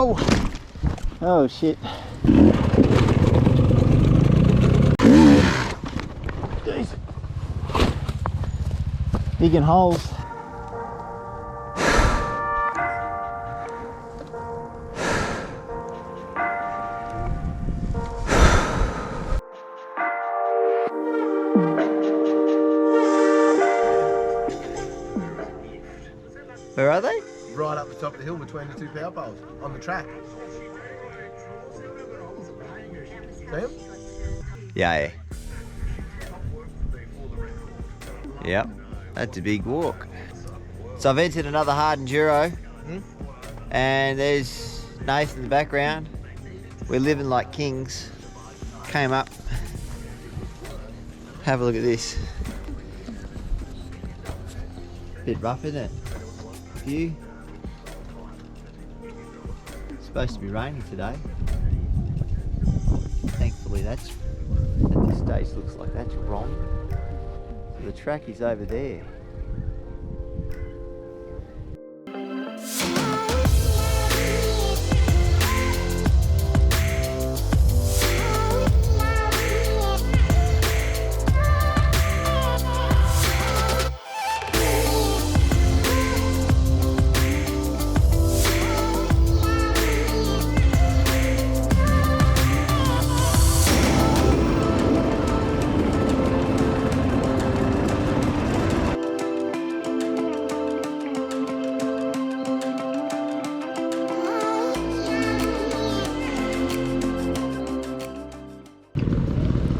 Whoa! Oh shit. Jeez. Digging holes. Where are they? Right up the top of the hill between the two power poles on the track. See them? Yeah. Yep, that's a big walk. So I've entered another hard enduro, and there's Nathan in the background. We're living like kings. Came up. Have a look at this. Bit rough, isn't it? View. It's supposed to be raining today. Thankfully that's, at this stage, looks like that's wrong. So the track is over there.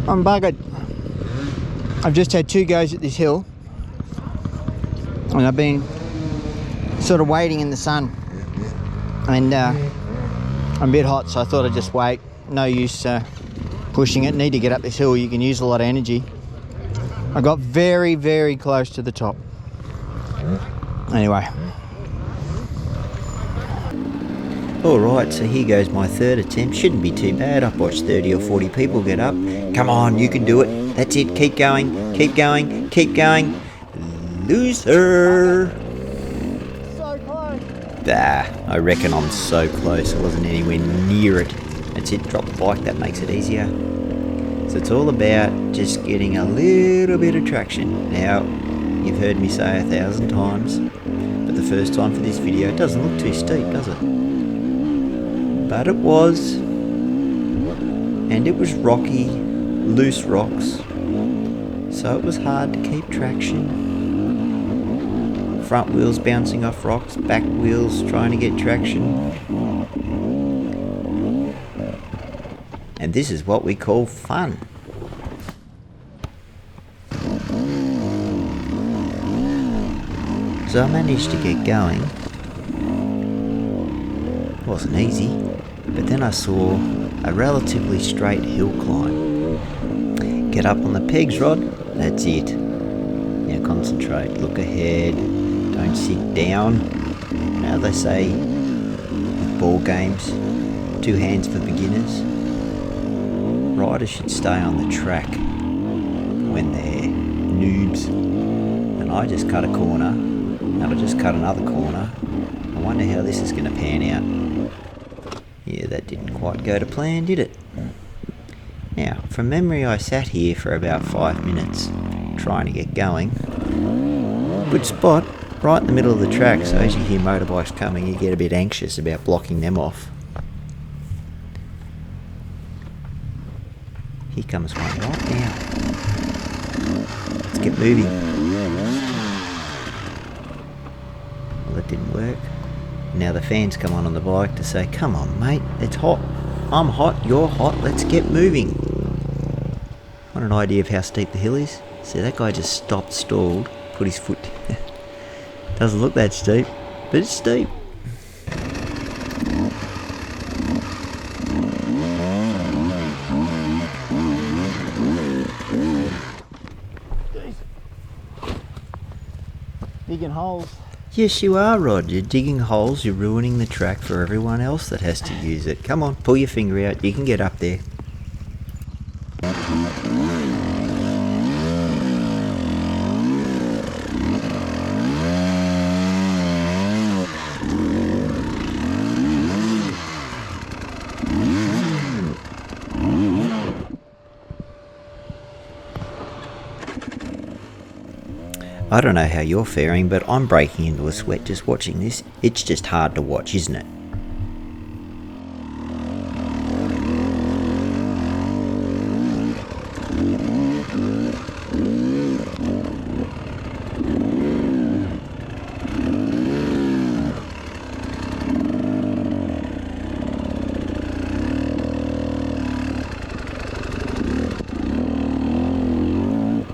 I'm buggered. I've just had 2 goes at this hill and I've been sort of waiting in the sun, and I'm a bit hot, so I thought I'd just wait. No use pushing it. Need to get up this hill. You can use a lot of energy. I got very, very close to the top. Anyway. Alright, so here goes my third attempt. Shouldn't be too bad. I've watched 30 or 40 people get up. Come on, you can do it. That's it. Keep going. Keep going. Keep going. Loser. So close. I reckon I'm so close. I wasn't anywhere near it. That's it. Drop the bike. That makes it easier. So it's all about just getting a little bit of traction. Now, you've heard me say 1,000 times, but the first time for this video, it doesn't look too steep, does it? But it was, and it was rocky, loose rocks, so it was hard to keep traction. Front wheels bouncing off rocks, back wheels trying to get traction. And this is what we call fun. So I managed to get going. It wasn't easy. But then I saw a relatively straight hill climb. Get up on the pegs, Rod. That's it. Now concentrate. Look ahead. Don't sit down. Now they say with ball games, 2 hands for beginners. Riders should stay on the track when they're noobs. And I just cut a corner. And I just cut another corner. I wonder how this is going to pan out. Yeah, that didn't quite go to plan, did it? Now, from memory, I sat here for about 5 minutes, trying to get going. Good spot, right in the middle of the track, so as you hear motorbikes coming, you get a bit anxious about blocking them off. Here comes one right now. Let's get moving. Well, that didn't work. Now the fans come on the bike to say, come on mate, it's hot. I'm hot, you're hot, let's get moving. Want an idea of how steep the hill is? See, that guy just stopped, stalled, put his foot doesn't look that steep, but it's steep. Digging holes. Yes, you are, Rod. You're digging holes, you're ruining the track for everyone else that has to use it. Come on, pull your finger out. You can get up there. I don't know how you're faring, but I'm breaking into a sweat just watching this. It's just hard to watch, isn't it?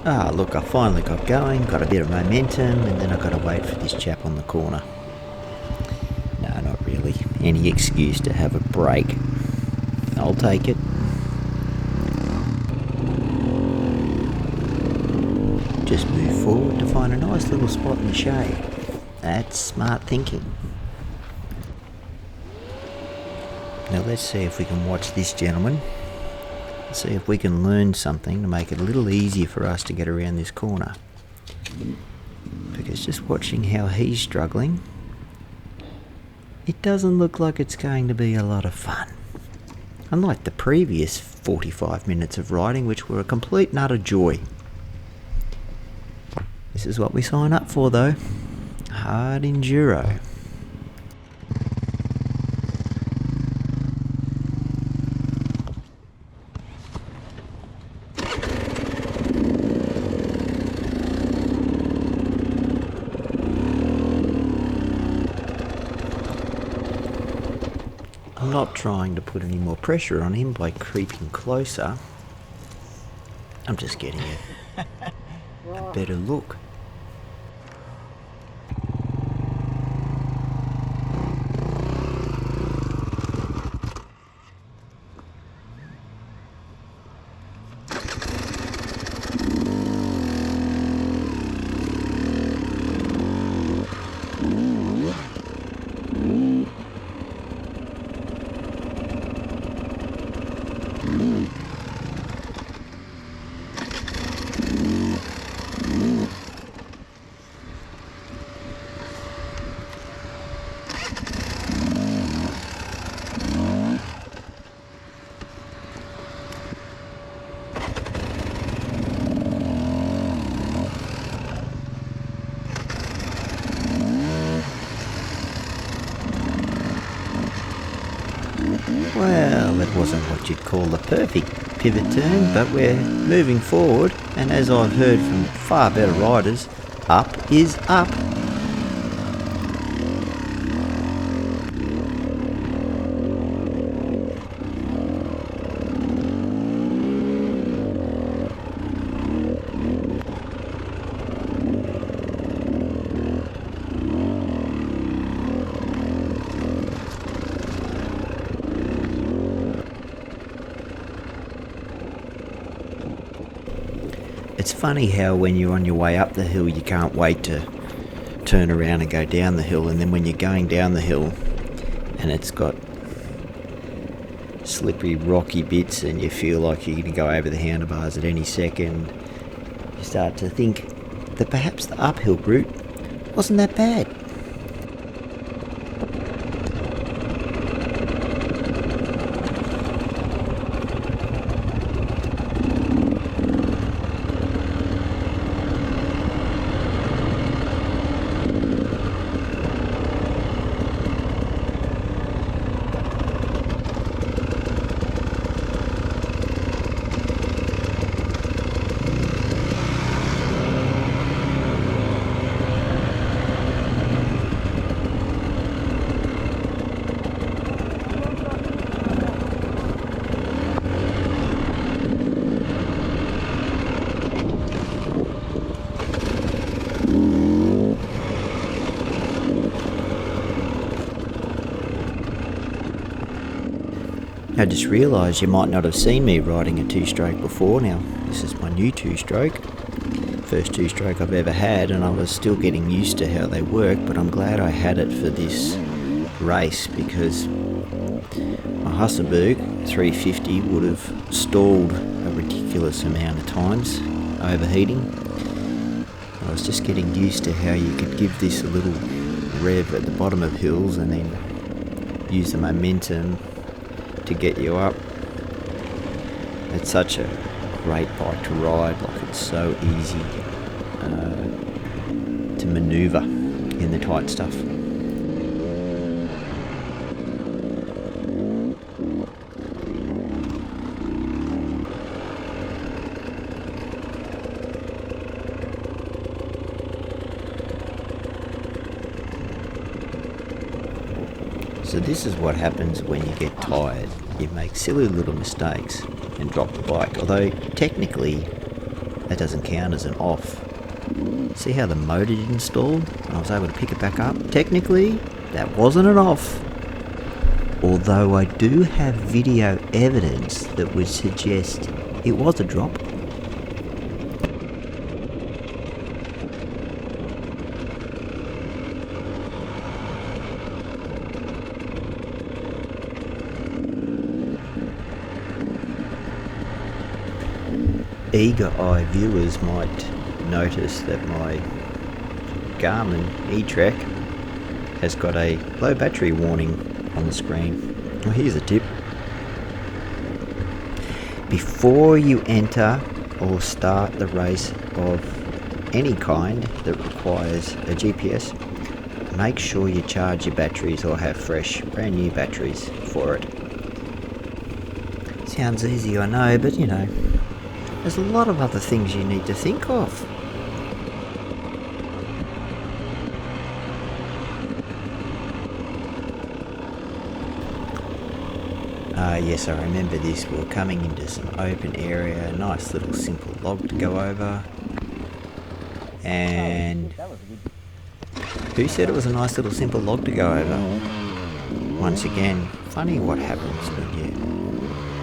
Ah, look, I finally got going, got a bit of momentum, and then I got to wait for this chap on the corner. No, not really. Any excuse to have a break. I'll take it. Just move forward to find a nice little spot in the shade. That's smart thinking. Now let's see if we can watch this gentleman. See if we can learn something to make it a little easier for us to get around this corner. Because just watching how he's struggling, it doesn't look like it's going to be a lot of fun. Unlike the previous 45 minutes of riding, which were a complete and utter joy. This is what we sign up for though. Hard Enduro. I'm not trying to put any more pressure on him by creeping closer. I'm just getting a better look. Well, it wasn't what you'd call the perfect pivot turn, but we're moving forward, and as I've heard from far better riders, up is up. It's funny how when you're on your way up the hill you can't wait to turn around and go down the hill, and then when you're going down the hill and it's got slippery rocky bits and you feel like you're going to go over the handlebars at any second, you start to think that perhaps the uphill route wasn't that bad. I just realised you might not have seen me riding a two-stroke before. Now, this is my new two-stroke. First two-stroke I've ever had, and I was still getting used to how they work, but I'm glad I had it for this race because my Husaberg 350 would have stalled a ridiculous amount of times, overheating. I was just getting used to how you could give this a little rev at the bottom of hills and then use the momentum to get you up. It's such a great bike to ride, like it's so easy. manoeuvre in the tight stuff. So this is what happens when you get tired. You make silly little mistakes and drop the bike, although technically that doesn't count as an off. See how the motor didn't stall and I was able to pick it back up? Technically, that wasn't an off. Although I do have video evidence that would suggest it was a drop. Eager-eye viewers might notice that my Garmin E-Trek has got a low battery warning on the screen. Well, here's a tip. Before you enter or start the race of any kind that requires a GPS, make sure you charge your batteries or have fresh, brand new batteries for it. Sounds easy, I know, but you know, there's a lot of other things you need to think of. Yes, I remember this. We were coming into some open area, a nice little simple log to go over. And who said it was a nice little simple log to go over? Once again, funny what happens when you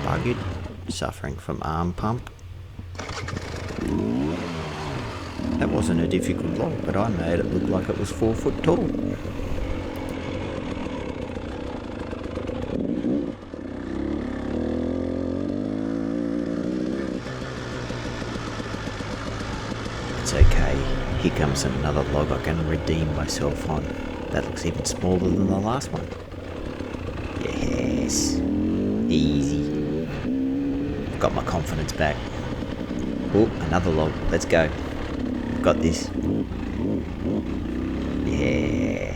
buggered, suffering from arm pump. That wasn't a difficult log, but I made it look like it was 4 foot tall. It's okay, here comes another log I can redeem myself on. That looks even smaller than the last one. Yes, easy. Got my confidence back. Oh, another log, let's go. Got this. Yeah.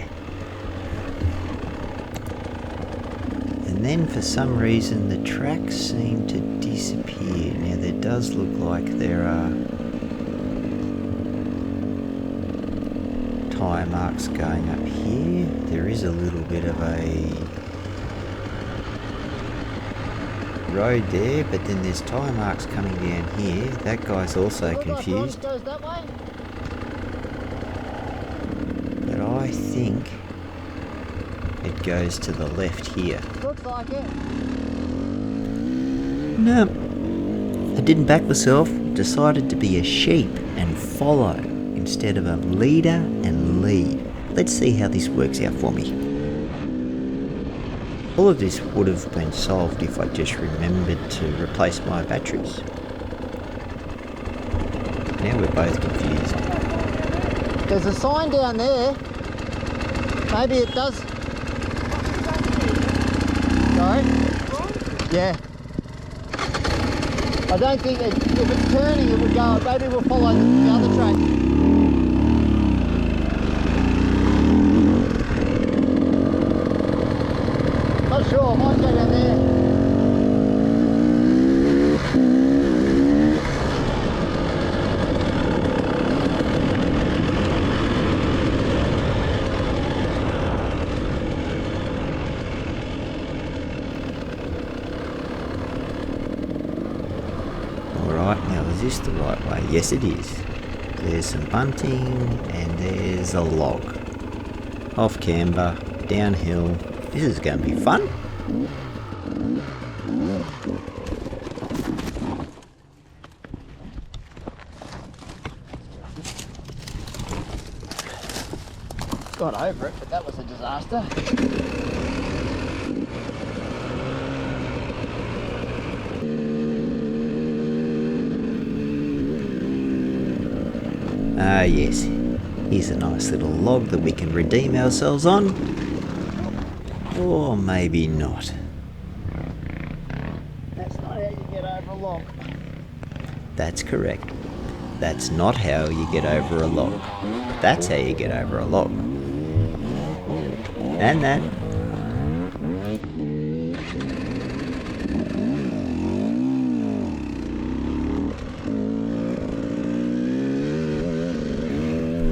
And then for some reason the tracks seem to disappear. Now there does look like there are tyre marks going up here. There is a little bit of a road there, but then there's tyre marks coming down here. That guy's also confused. Goes that way. But I think it goes to the left here. Looks like it. No, I didn't back myself. Decided to be a sheep and follow instead of a leader and lead. Let's see how this works out for me. All of this would have been solved if I just remembered to replace my batteries. Now we're both confused. There's a sign down there. Maybe it does. Sorry? Yeah. I don't think that if it's turning it would go. Maybe we'll follow the other track. Not sure, I might go down there. Alright, now is this the right way? Yes it is. There's some bunting and there's a log. Off camber, downhill. This is going to be fun. Got over it, but that was a disaster. Ah yes, here's a nice little log that we can redeem ourselves on. Or maybe not. That's not how you get over a log. That's correct. That's not how you get over a log. That's how you get over a log. And that.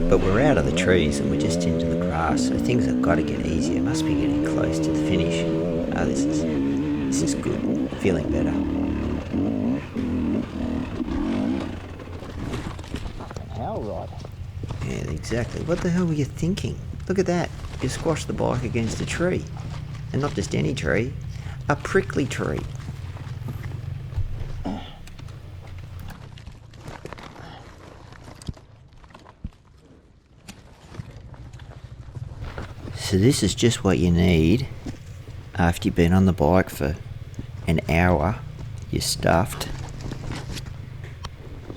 But we're out of the trees and we're just into the grass, so things have got to get easier. Must be getting close to the finish. Oh, this is good. Feeling better. How right? Yeah, exactly. What the hell were you thinking? Look at that. You squashed the bike against a tree. And not just any tree, a prickly tree. So this is just what you need after you've been on the bike for an hour. You're stuffed.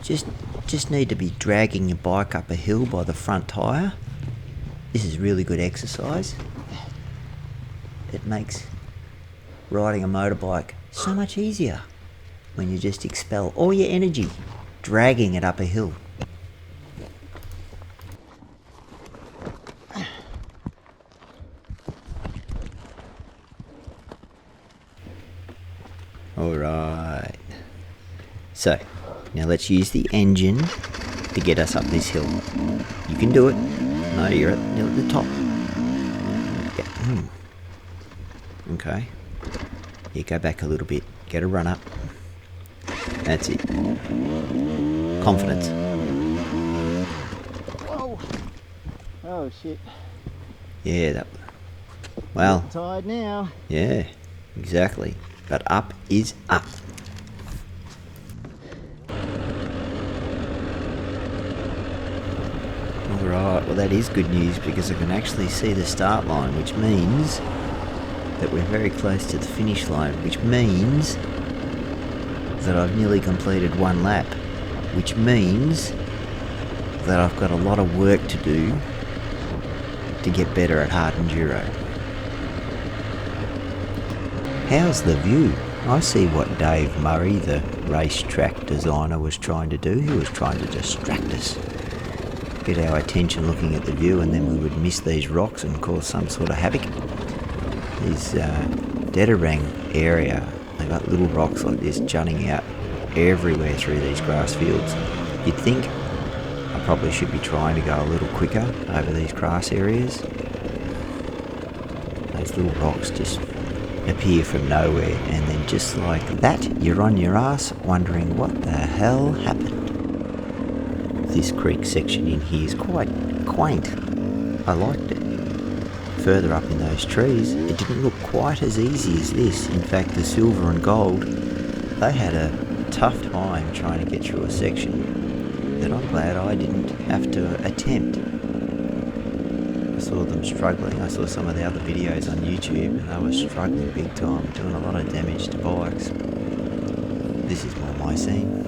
Just need to be dragging your bike up a hill by the front tyre. This is really good exercise. It makes riding a motorbike so much easier when you just expel all your energy dragging it up a hill. Alright. So, now let's use the engine to get us up this hill. You can do it. No, you're at the top. Yeah. Okay. Yeah, go back a little bit. Get a run up. That's it. Confidence. Whoa! Oh shit. Yeah, that. Well. Tired now. Yeah, exactly. But up is up. Alright, well that is good news because I can actually see the start line, which means that we're very close to the finish line, which means that I've nearly completed one lap, which means that I've got a lot of work to do to get better at hard enduro. How's the view? I see what Dave Murray, the racetrack designer, was trying to do. He was trying to distract us, get our attention looking at the view, and then we would miss these rocks and cause some sort of havoc. This Dederang area, they've got little rocks like this jutting out everywhere through these grass fields. You'd think I probably should be trying to go a little quicker over these grass areas. Those little rocks just appear from nowhere, and then just like that, you're on your ass wondering what the hell happened. This creek section in here is quite quaint. I liked it. Further up in those trees, it didn't look quite as easy as this. In fact, the silver and gold, they had a tough time trying to get through a section that I'm glad I didn't have to attempt. I saw them struggling. I saw some of the other videos on YouTube and they were struggling big time, doing a lot of damage to bikes. This is more my scene.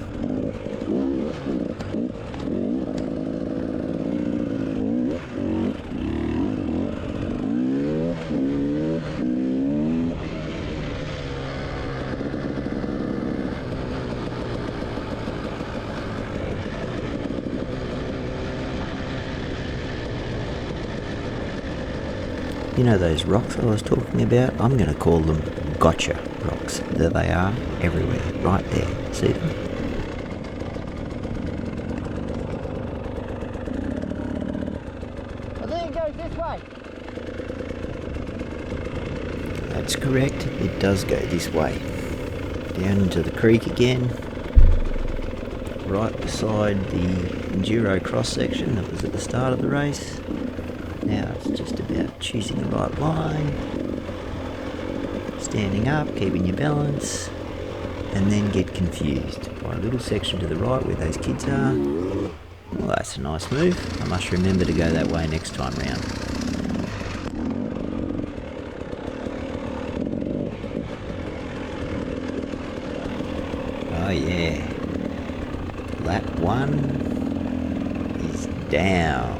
You know those rocks I was talking about? I'm going to call them gotcha rocks. There they are, everywhere, right there. See them? I think it goes this way. That's correct, it does go this way. Down into the creek again. Right beside the enduro cross section that was at the start of the race. Now it's just about choosing the right line, standing up, keeping your balance, and then get confused by a little section to the right where those kids are. Well, that's a nice move. I must remember to go that way next time round. Oh yeah, lap 1 is down.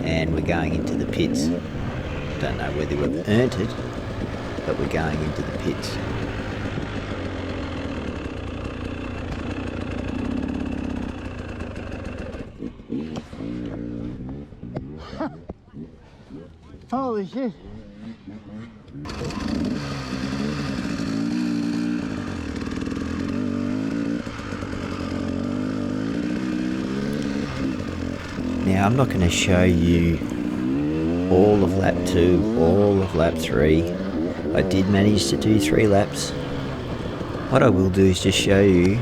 And we're going into the pits. Don't know whether we've earned it, but we're going into the pits. Holy shit. Now I'm not going to show you all of lap 2, all of lap 3. I did manage to do 3 laps. What I will do is just show you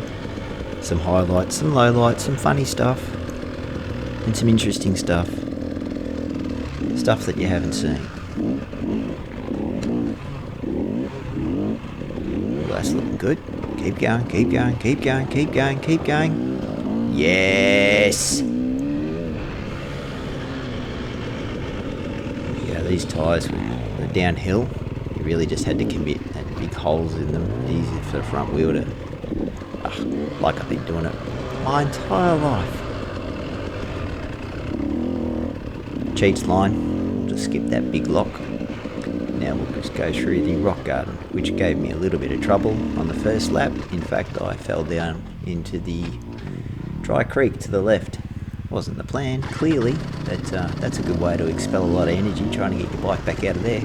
some highlights, some lowlights, some funny stuff, and some interesting stuff. Stuff that you haven't seen. Well, that's looking good. Keep going, keep going, keep going, keep going, keep going. Yes! Yeah, these tyres were downhill. You really just had to commit. Had big holes in them. Easy for the front wheel to... like I've been doing it my entire life. Cheats line. We'll just skip that big lock. Now we'll just go through the rock garden, which gave me a little bit of trouble on the first lap. In fact, I fell down into the dry creek to the left. Wasn't the plan, clearly, but that's a good way to expel a lot of energy trying to get your bike back out of there.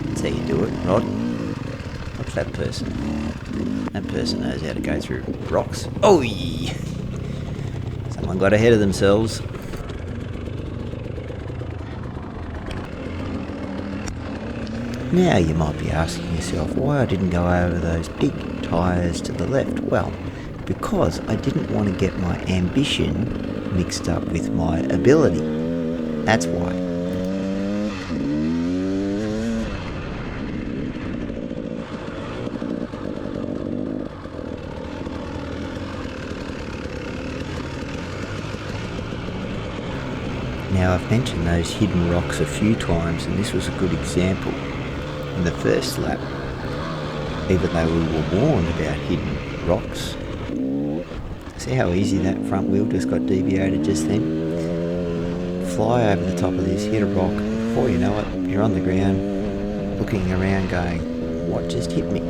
That's how you do it, Rod. Watch that person. That person knows how to go through rocks. Oh, yeah. Someone got ahead of themselves. Now you might be asking yourself why I didn't go over those big tyres to the left. Well, because I didn't want to get my ambition mixed up with my ability. That's why. Now I've mentioned those hidden rocks a few times, and this was a good example. In the first lap, even though we were warned about hidden rocks, see how easy that front wheel just got deviated just then? Fly over the top of this, hit a rock, before you know it, you're on the ground, looking around going, what just hit me?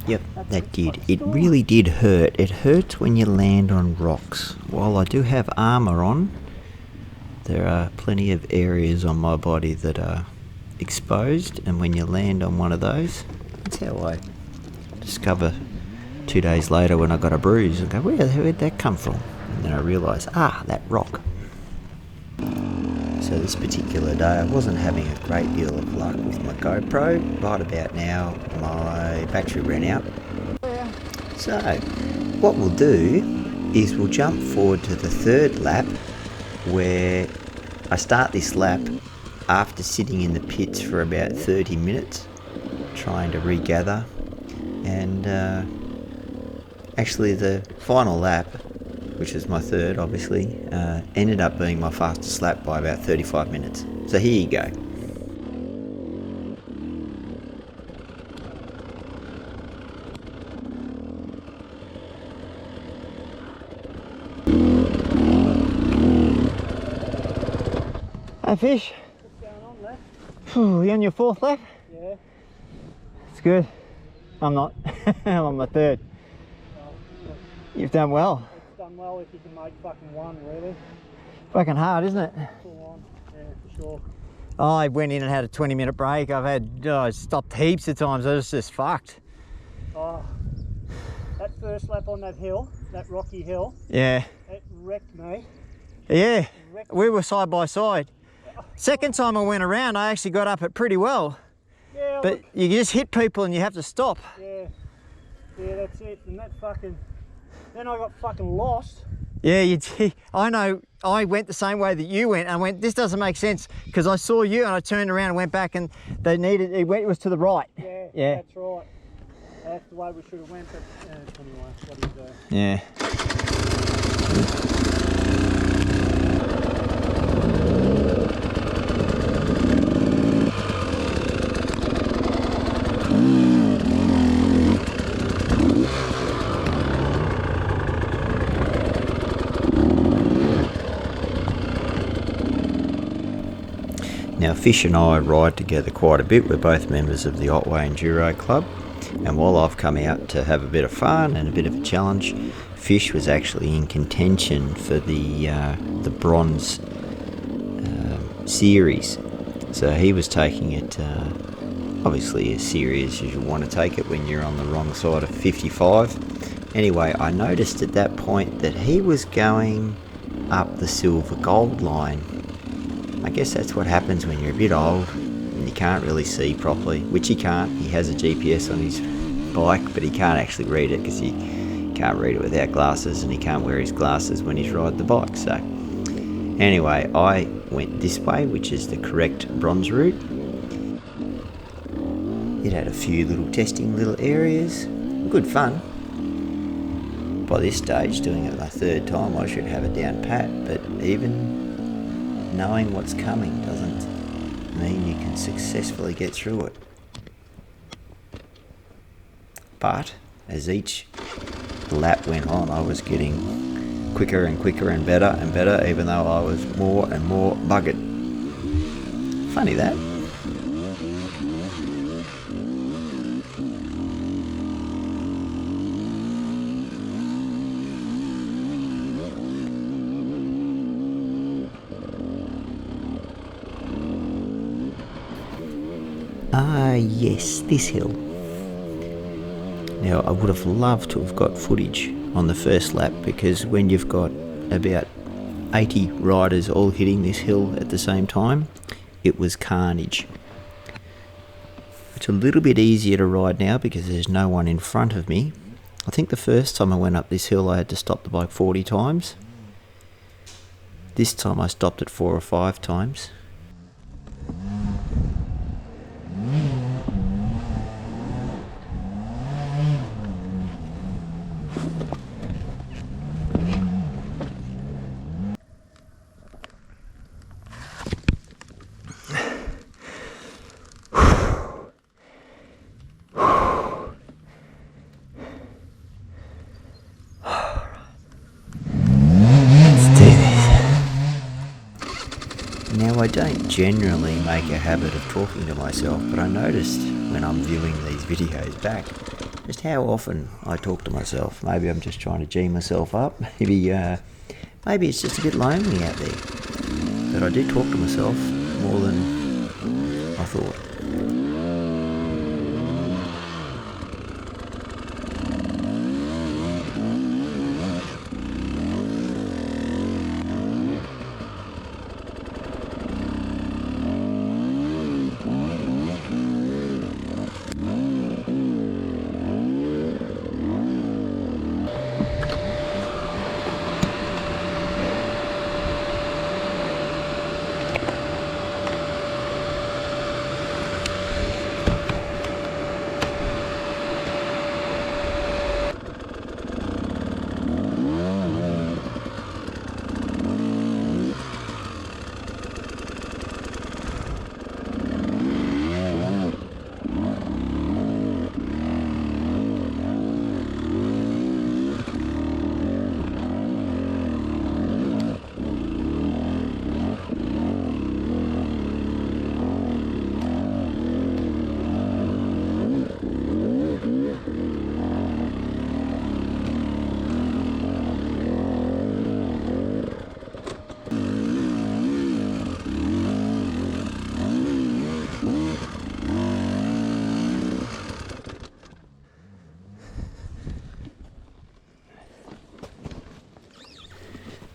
Yep, that did. It really did hurt. It hurts when you land on rocks. While I do have armour on, there are plenty of areas on my body that are exposed, and when you land on one of those, that's how I discover 2 days later when I got a bruise. I go, where'd that come from? And then I realise, that rock. So this particular day I wasn't having a great deal of luck with my GoPro. Right about now my battery ran out. So what we'll do is we'll jump forward to the third lap, where I start this lap after sitting in the pits for about 30 minutes trying to regather, and actually the final lap, which is my third obviously, ended up being my fastest lap by about 35 minutes. So here you go. Hey fish. What's going on there? Phew, you on your fourth lap? Yeah. It's good. I'm not. I'm on my third. You've done well. It's done well if you can make fucking one, really. Fucking hard, isn't it? Full on, yeah, for sure. I went in and had a 20-minute break. I've had stopped heaps of times. I was just fucked. Oh, that first lap on that hill, that rocky hill, Yeah. it wrecked me. Yeah. Wrecked We were side by side. Second time I went around, I actually got up it pretty well. Yeah, But look, you just hit people and you have to stop. yeah, that's it. And that fucking, then I got fucking lost. Yeah, I know. I went the same way that you went, and I went, this doesn't make sense, because I saw you and I turned around and went back, and it was to the right. Yeah, Yeah. that's right. That's the way we should have went, but anyway, what do you do? Yeah. Now, Fish and I ride together quite a bit. We're both members of the Otway Enduro Club, and while I've come out to have a bit of fun and a bit of a challenge, Fish was actually in contention for the bronze series. So he was taking it obviously as serious as you want to take it when you're on the wrong side of 55. Anyway, I noticed at that point that he was going up the silver gold line. I guess that's what happens when you're a bit old and you can't really see properly, which he can't. He has a GPS on his bike, but he can't actually read it because he can't read it without glasses, and he can't wear his glasses when he's riding the bike. So anyway, I went this way, which is the correct bronze route. It had a few little testing little areas, good fun. By this stage, doing it my third time, I should have it down pat, but even knowing what's coming doesn't mean you can successfully get through it. But as each lap went on, I was getting quicker and quicker and better, even though I was more and more buggered. Funny that. Yes, this hill. Now, I would have loved to have got footage on the first lap, because when you've got about 80 riders all hitting this hill at the same time, it was carnage. It's a little bit easier to ride now because there's no one in front of me. I think the first time I went up this hill I had to stop the bike 40 times. This time I stopped it 4 or 5 times. Now, I don't generally make a habit of talking to myself, but I noticed when I'm viewing these videos back just how often I talk to myself. Maybe I'm just trying to G myself up. Maybe it's just a bit lonely out there. But I do talk to myself more than I thought.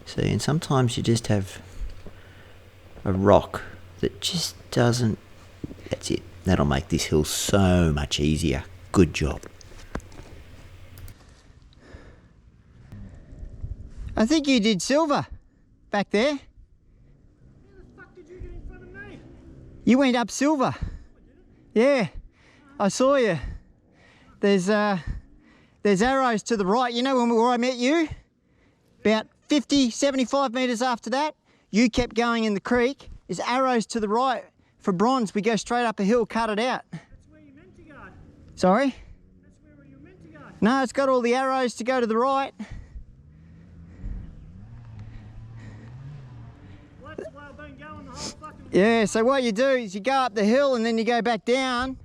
See, and sometimes you just have a rock that just doesn't... That's it. That'll make this hill so much easier. Good job. I think you did silver back there. How the fuck did you get in front of me? You went up silver. Yeah, I saw you. There's arrows to the right. You know where I met you? About 50, 75 metres after that, you kept going in the creek. There's arrows to the right for bronze. We go straight up a hill, cut it out. That's where you meant to go. Sorry? That's where you meant to go. No, it's got all the arrows to go to the right. Well, that's the way I've been going the whole fucking... Yeah, so what you do is you go up the hill and then you go back down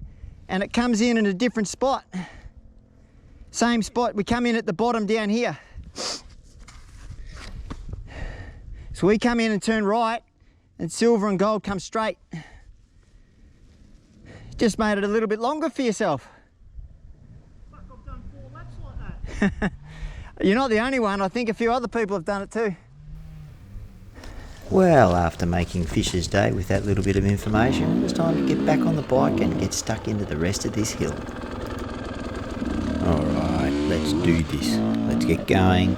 and it comes in a different spot. Same spot, we come in at the bottom down here. So we come in and turn right and silver and gold come straight. Just made it a little bit longer for yourself. Fuck, I've done 4 laps like that. You're not the only one, I think a few other people have done it too. Well, after making Fisher's Day with that little bit of information, it was time to get back on the bike and get stuck into the rest of this hill. Alright, let's do this. Let's get going,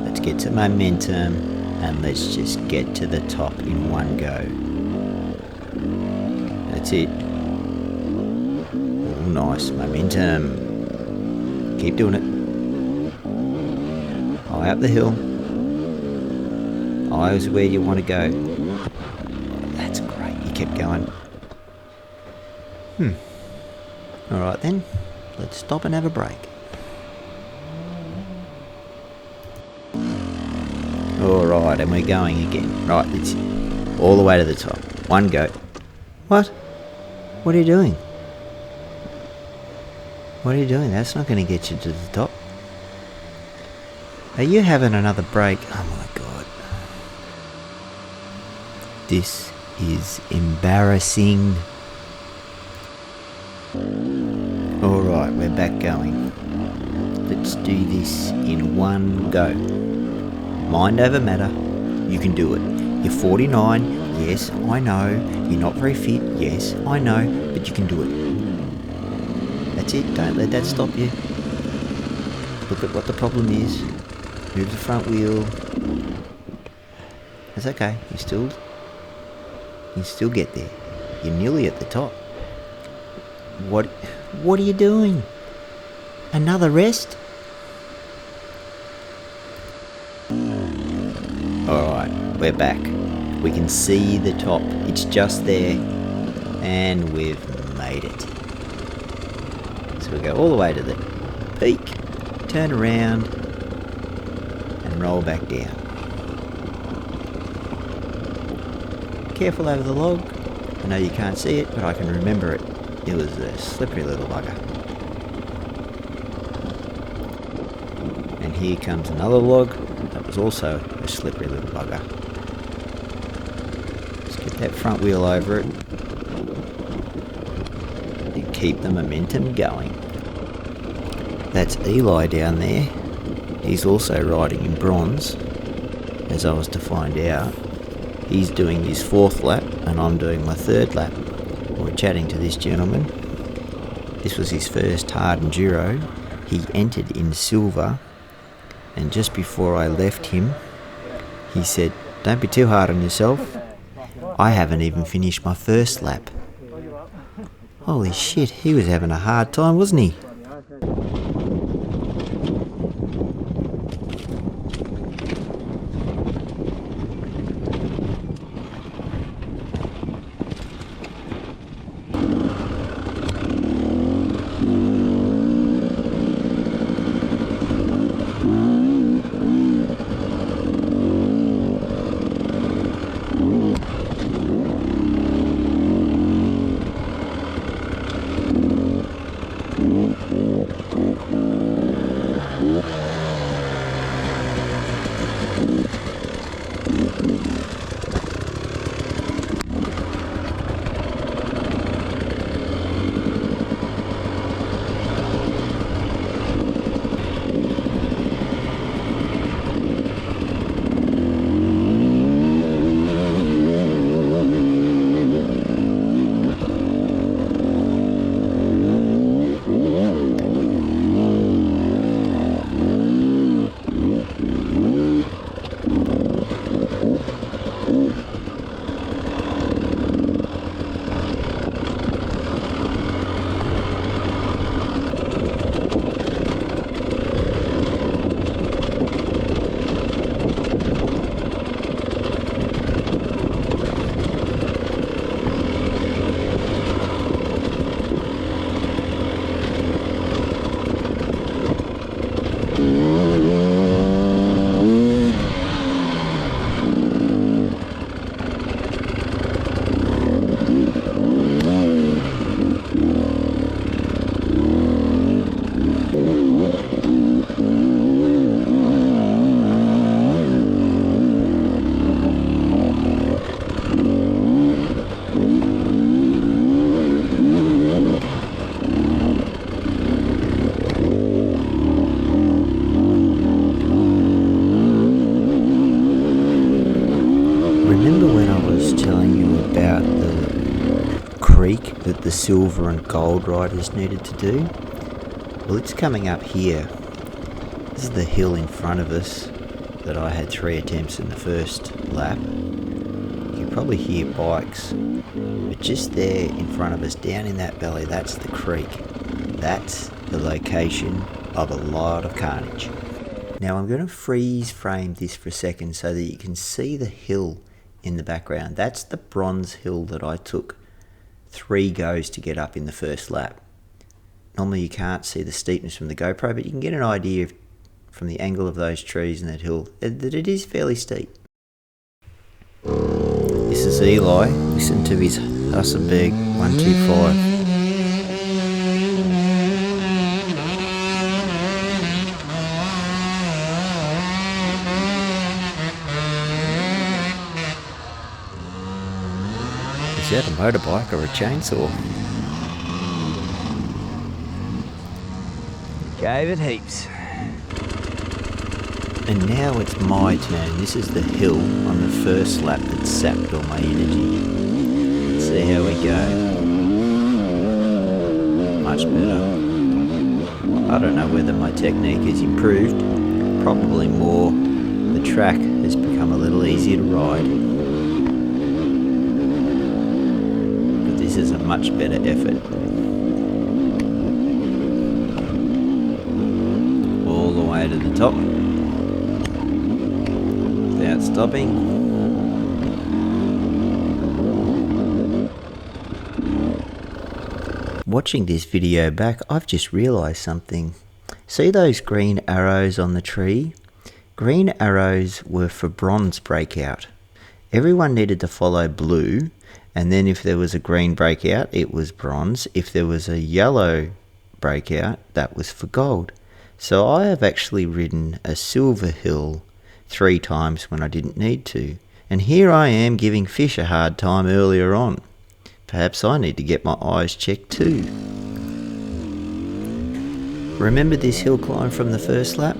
let's get some momentum, and let's just get to the top in one go. That's it. Oh, nice momentum. Keep doing it. High up the hill. High is where you want to go. That's great, you kept going. Alright then, let's stop and have a break. Alright, and we're going again. Right, it's all the way to the top. One go. What? What are you doing? What are you doing? That's not going to get you to the top. Are you having another break? Oh my god. This is embarrassing. Alright, we're back going. Let's do this in one go. Mind over matter, you can do it. You're 49, yes, I know. You're not very fit, yes, I know, but you can do it. That's it, don't let that stop you. Look at what the problem is. Move the front wheel. That's okay, you still get there. You're nearly at the top. What are you doing? Another rest? Alright, we're back. We can see the top. It's just there. And we've made it. So we go all the way to the peak, turn around, and roll back down. Careful over the log. I know you can't see it, but I can remember it. It was a slippery little bugger. And here comes another log. That was also a slippery little bugger. Let's get that front wheel over it. And keep the momentum going. That's Eli down there. He's also riding in bronze, as I was to find out. He's doing his 4th lap and I'm doing my 3rd lap. We're chatting to this gentleman. This was his first hard enduro. He entered in silver, and just before I left him, he said, "Don't be too hard on yourself. I haven't even finished my 1st lap." Holy shit, he was having a hard time, wasn't he? Remember when I was telling you about the creek that the silver and gold riders needed to do? Well, it's coming up here. This is the hill in front of us that I had 3 attempts in the first lap. You can probably hear bikes, but just there in front of us, down in that valley, that's the creek. That's the location of a lot of carnage. Now I'm going to freeze frame this for a second so that you can see the hill in the background. That's the bronze hill that I took 3 goes to get up in the first lap. Normally you can't see the steepness from the GoPro, but you can get an idea from the angle of those trees and that hill that it is fairly steep. This is Eli. Listen to his Husaberg 125. Is that a motorbike or a chainsaw? Gave it heaps. And now it's my turn. This is the hill on the first lap that sapped all my energy. Let's see how we go. Much better. I don't know whether my technique has improved. Probably more. The track has become a little easier to ride. But this is a much better effort. All the way to the top. Without stopping. Watching this video back, I've just realised something. See those green arrows on the tree? Green arrows were for bronze breakout. Everyone needed to follow blue, and then if there was a green breakout, it was bronze. If there was a yellow breakout, that was for gold. So I have actually ridden a silver hill 3 times when I didn't need to. And here I am giving fish a hard time earlier on. Perhaps I need to get my eyes checked too. Remember this hill climb from the first lap?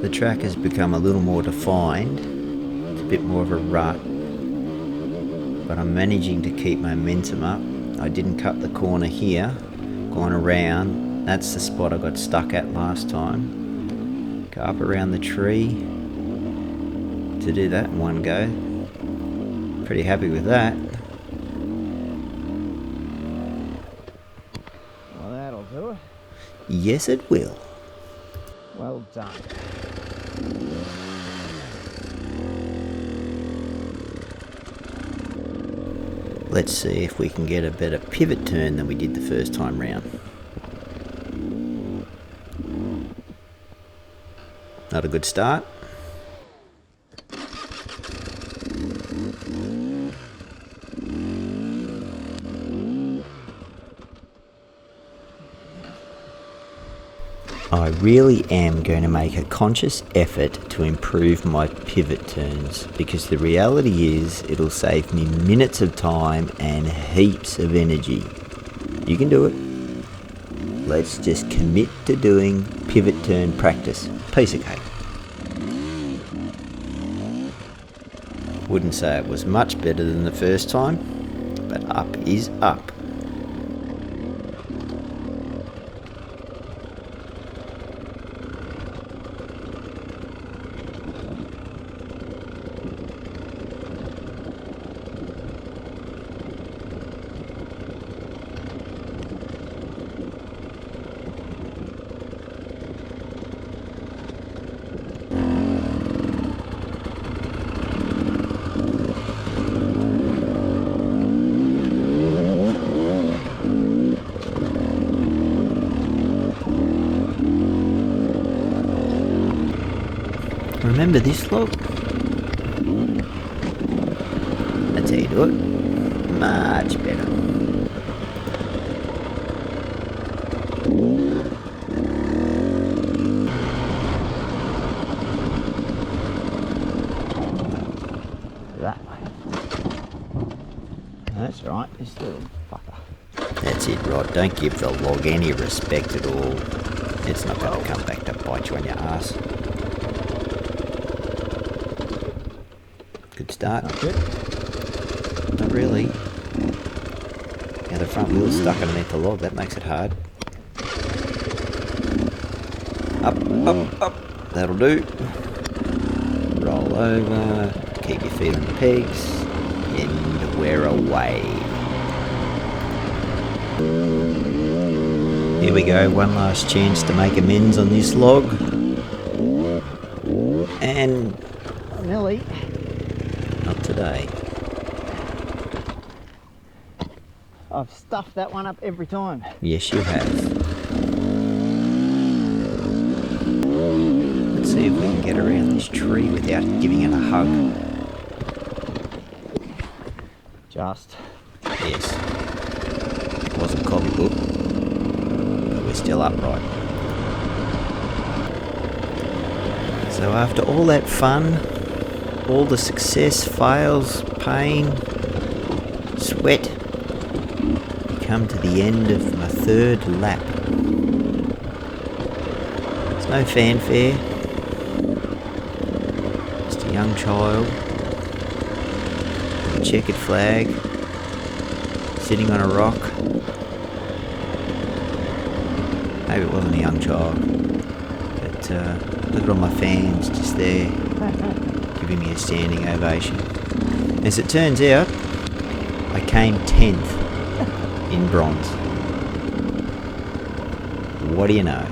The track has become a little more defined. It's a bit more of a rut. But I'm managing to keep momentum up. I didn't cut the corner here, gone around. That's the spot I got stuck at last time. Go up around the tree to do that in one go. Pretty happy with that. Well, that'll do it. Yes, it will. Well done. Let's see if we can get a better pivot turn than we did the first time round. Not a good start. I really am going to make a conscious effort to improve my pivot turns, because the reality is it'll save me minutes of time and heaps of energy. You can do it. Let's just commit to doing pivot turn practice. Piece of cake. Wouldn't say it was much better than the first time, but up is up. Remember this log? That's how you do it. Much better. That way. That's right, this little fucker. That's it, Rod. Don't give the log any respect at all. It's not going to come back to bite you on your ass. Good start. Not good. Not really. Yeah, the front wheel's stuck underneath the log. That makes it hard. Up, up, up. That'll do. Roll over. Keep your feet on the pegs. And we're away. Here we go. One last chance to make amends on this log. And Nelly. not today. I've stuffed that one up every time. Yes, you have. Let's see if we can get around this tree without giving it a hug. Just. Yes. It wasn't copybook, but we're still upright. So after all that fun, all the success, fails, pain, sweat, we come to the end of my third lap. There's no fanfare, just a young child with a checkered flag sitting on a rock. Maybe it wasn't a young child, but look at all my fans just there giving me a standing ovation. As it turns out, I came 10th in bronze. What do you know?